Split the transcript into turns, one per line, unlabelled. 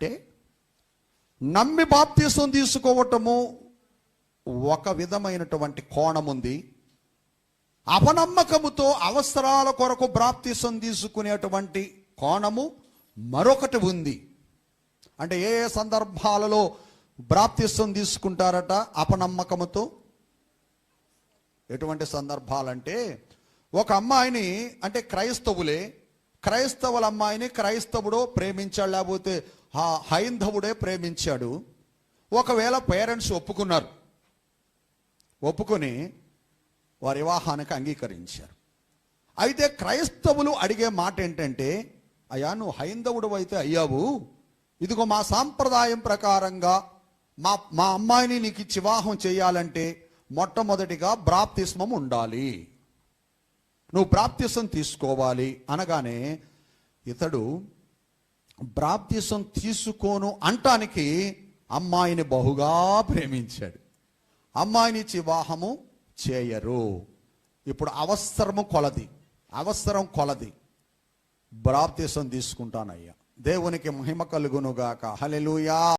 అంటే నమ్మి బాప్తీసం తీసుకోవటము ఒక విధమైనటువంటి కోణం ఉంది, అపనమ్మకముతో అవసరాల కొరకు బాప్తీసం తీసుకునేటువంటి కోణము మరొకటి ఉంది. అంటే ఏ సందర్భాలలో బాప్తీసం తీసుకుంటారట అపనమ్మకముతో? ఎటువంటి సందర్భాలంటే, ఒక అమ్మాయిని, అంటే క్రైస్తవుల అమ్మాయిని క్రైస్తవుడు ప్రేమించాడు, లేకపోతే హైందవుడే ప్రేమించాడు. ఒకవేళ పేరెంట్స్ ఒప్పుకొని వారి వివాహానికి అంగీకరించారు. అయితే క్రైస్తవులు అడిగే మాట ఏంటంటే, అయ్యా నువ్వు హైందవుడు అయితే అయ్యావు, ఇదిగో మా సాంప్రదాయం ప్రకారంగా మా అమ్మాయిని నీకు ఇచ్చి వివాహం చేయాలంటే మొట్టమొదటిగా బాప్తిస్మం ఉండాలి, నువ్వు బాప్తిసం తీసుకోవాలి అనగానే ఇతడు బాప్తిసం తీసుకోను అంటానికి అమ్మాయిని బహుగా ప్రేమించాడు. అమ్మాయిని ఇచ్చి వివాహము చేయరు. ఇప్పుడు అవసరం కొలది బాప్తిసం తీసుకుంటానయ్యా. దేవునికి మహిమ కలుగునుగాక. హల్లెలూయా.